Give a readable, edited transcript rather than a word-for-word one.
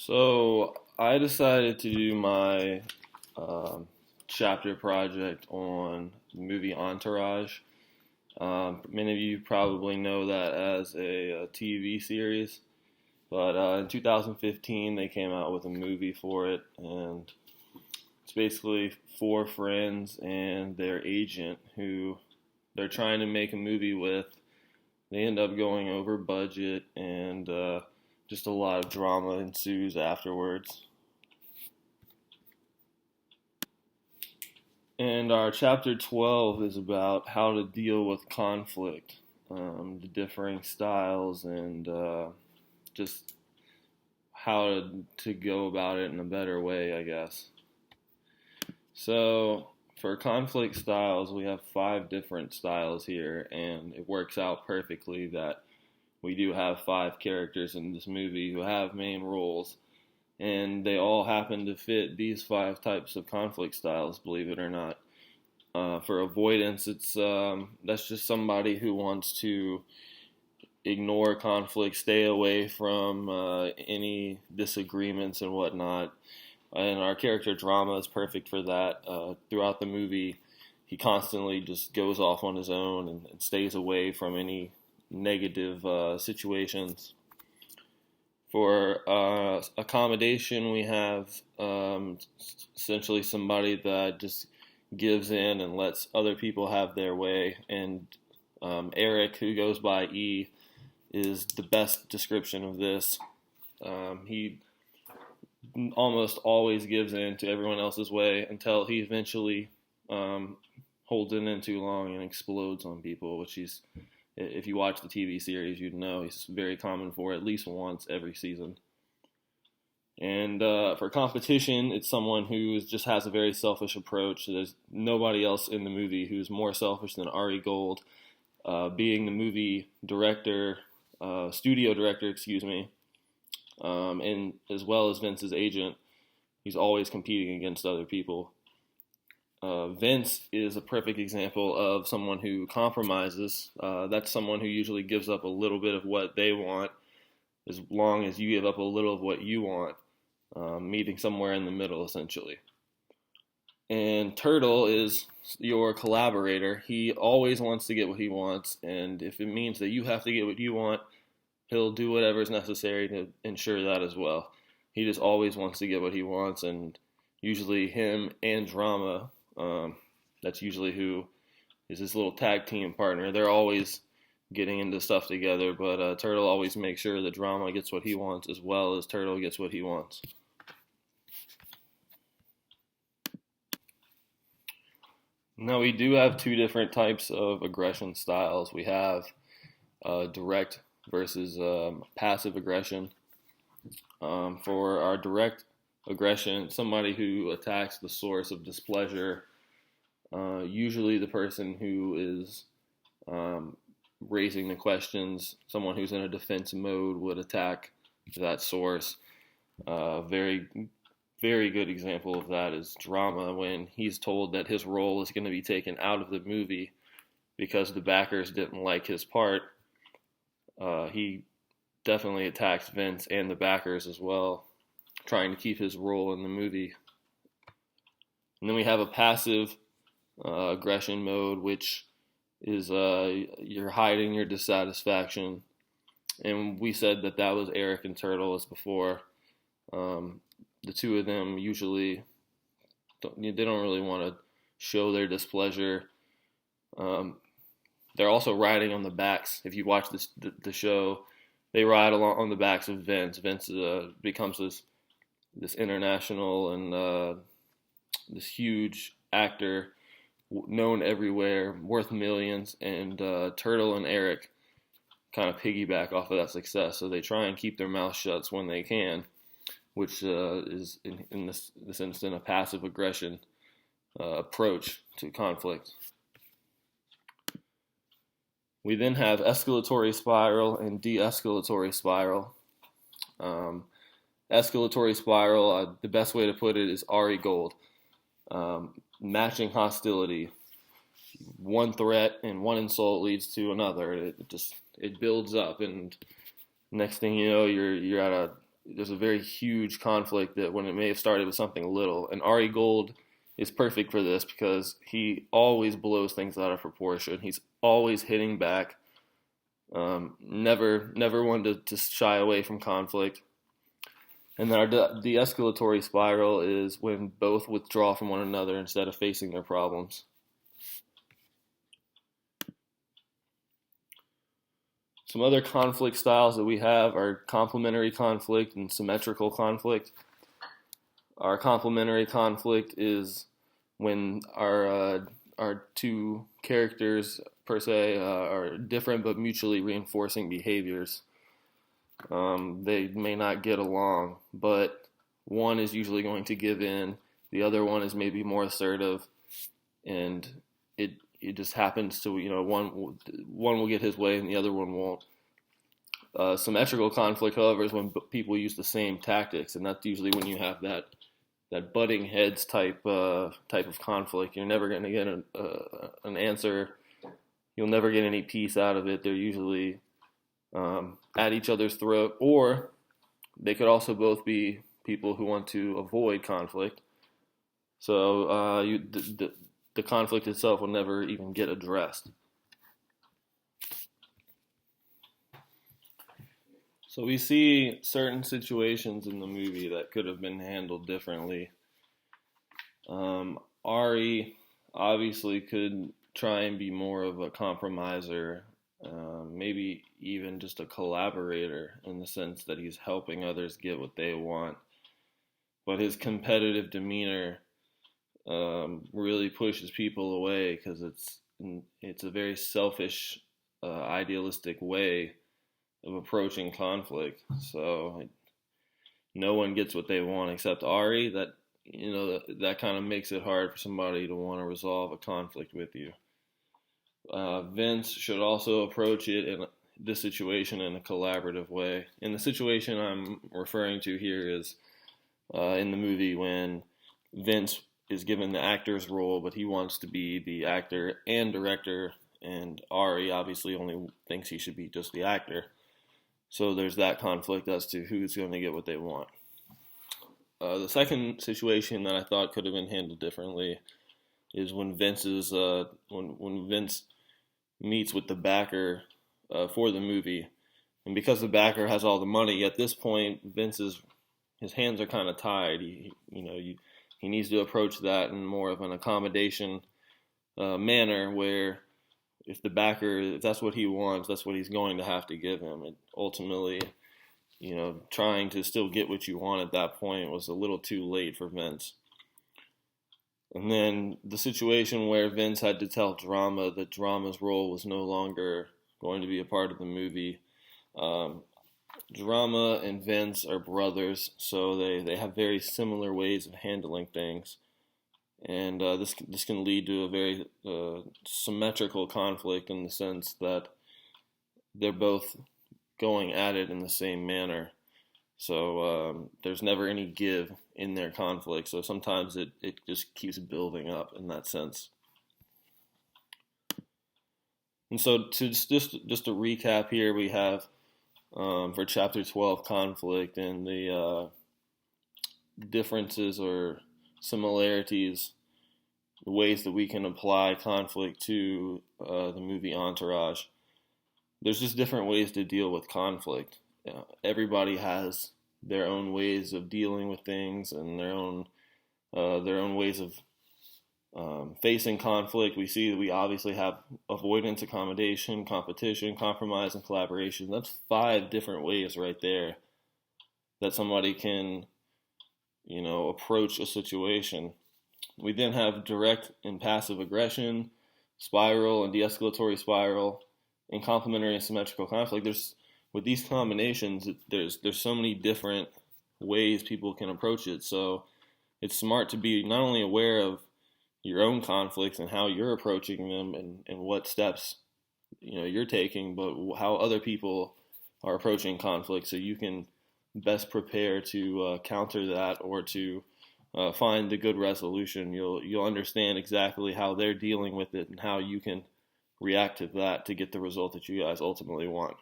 So I decided to do my chapter project on the movie Entourage. Many of you probably know that as a TV series, but in 2015 they came out with a movie for it, and it's basically four friends and their agent who they're trying to make a movie with. They end up going over budget, and just a lot of drama ensues afterwards. And our chapter 12 is about how to deal with conflict, the differing styles, and just how to go about it in a better way, I guess. So, for conflict styles, we have five different styles here, and it works out perfectly that we do have five characters in this movie who have main roles, and they all happen to fit these five types of conflict styles, believe it or not. For avoidance, it's that's just somebody who wants to ignore conflict, stay away from any disagreements and whatnot. And our character drama is perfect for that. Throughout the movie, he constantly just goes off on his own and stays away from any negative situations. For accommodation, we have essentially somebody that just gives in and lets other people have their way. And Eric, who goes by E, is the best description of this. He almost always gives in to everyone else's way until he eventually holds it in too long and explodes on people, which he's, if you watch the TV series, you'd know he's very common for at least once every season. And for competition, it's someone who just has a very selfish approach. There's nobody else in the movie who's more selfish than Ari Gold, being the movie director, studio director, excuse me, and as well as Vince's agent. He's always competing against other people. Vince is a perfect example of someone who compromises. That's someone who usually gives up a little bit of what they want, as long as you give up a little of what you want, meeting somewhere in the middle, essentially. And Turtle is your collaborator. He always wants to get what he wants, and if it means that you have to get what you want, he'll do whatever is necessary to ensure that as well. He just always wants to get what he wants, and usually him and Drama, that's usually who is his little tag team partner. They're always getting into stuff together, but Turtle always makes sure that Drama gets what he wants as well as Turtle gets what he wants. Now, we do have two different types of aggression styles. We have direct versus passive aggression. For our direct aggression, somebody who attacks the source of displeasure, usually the person who is raising the questions, someone who's in a defense mode would attack that source. Very, very good example of that is Drama, when he's told that his role is going to be taken out of the movie because the backers didn't like his part. He definitely attacks Vince and the backers as well, trying to keep his role in the movie. And then we have a passive aggression mode, which is you're hiding your dissatisfaction. And we said that was Eric and Turtle as before. The two of them usually they don't really want to show their displeasure. They're also riding on the backs. If you watch the show, they ride along on the backs of Vince. Vince becomes this international and this huge actor, known everywhere, worth millions. And Turtle and Eric kind of piggyback off of that success, so they try and keep their mouth shut when they can, which is in this instant a passive aggression approach to conflict. We then have escalatory spiral and de-escalatory spiral. Escalatory spiral, the best way to put it is Ari Gold. Matching hostility. One threat and one insult leads to another. It builds up, and next thing you know, you're at there's a very huge conflict that when it may have started with something little. And Ari Gold is perfect for this because he always blows things out of proportion. He's always hitting back. Never one to shy away from conflict. And then our de-escalatory spiral is when both withdraw from one another instead of facing their problems. Some other conflict styles that we have are complementary conflict and symmetrical conflict. Our complementary conflict is when our two characters per se are different but mutually reinforcing behaviors. They may not get along, but one is usually going to give in. The other one is maybe more assertive, and it just happens to, one will get his way and the other one won't. Symmetrical conflict, however, is when people use the same tactics, and that's usually when you have that butting heads type of conflict. You're never going to get an answer. You'll never get any peace out of it. They're usually at each other's throat, or they could also both be people who want to avoid conflict. So the conflict itself will never even get addressed. So we see certain situations in the movie that could have been handled differently. Ari obviously could try and be more of a compromiser, maybe even just a collaborator in the sense that he's helping others get what they want. But his competitive demeanor really pushes people away because it's a very selfish, idealistic way of approaching conflict. So no one gets what they want except Ari. That kind of makes it hard for somebody to want to resolve a conflict with you. Vince should also approach it in this situation in a collaborative way. And the situation I'm referring to here is in the movie when Vince is given the actor's role, but he wants to be the actor and director, and Ari obviously only thinks he should be just the actor. So there's that conflict as to who's going to get what they want. The second situation that I thought could have been handled differently is when Vince meets with the backer for the movie, and because the backer has all the money at this point, his hands are kind of tied. He needs to approach that in more of an accommodation manner where if that's what he wants, that's what he's going to have to give him. And ultimately, trying to still get what you want at that point was a little too late for Vince. And then the situation where Vince had to tell Drama that Drama's role was no longer going to be a part of the movie. Drama and Vince are brothers, so they have very similar ways of handling things. And this can lead to a very symmetrical conflict in the sense that they're both going at it in the same manner. So there's never any give in their conflict. So sometimes it just keeps building up in that sense. And so just to recap here, we have for Chapter 12 conflict and the differences or similarities, the ways that we can apply conflict to the movie Entourage. There's just different ways to deal with conflict. Everybody has their own ways of dealing with things and their own ways of facing conflict. We see that we obviously have avoidance, accommodation, competition, compromise, and collaboration. That's 5 different ways right there that somebody can, approach a situation. We then have direct and passive aggression, spiral and de-escalatory spiral, and complementary and symmetrical conflict. With these combinations, there's so many different ways people can approach it. So it's smart to be not only aware of your own conflicts and how you're approaching them and what steps you're taking, but how other people are approaching conflict, so you can best prepare to counter that or to find a good resolution. You'll understand exactly how they're dealing with it and how you can react to that to get the result that you guys ultimately want.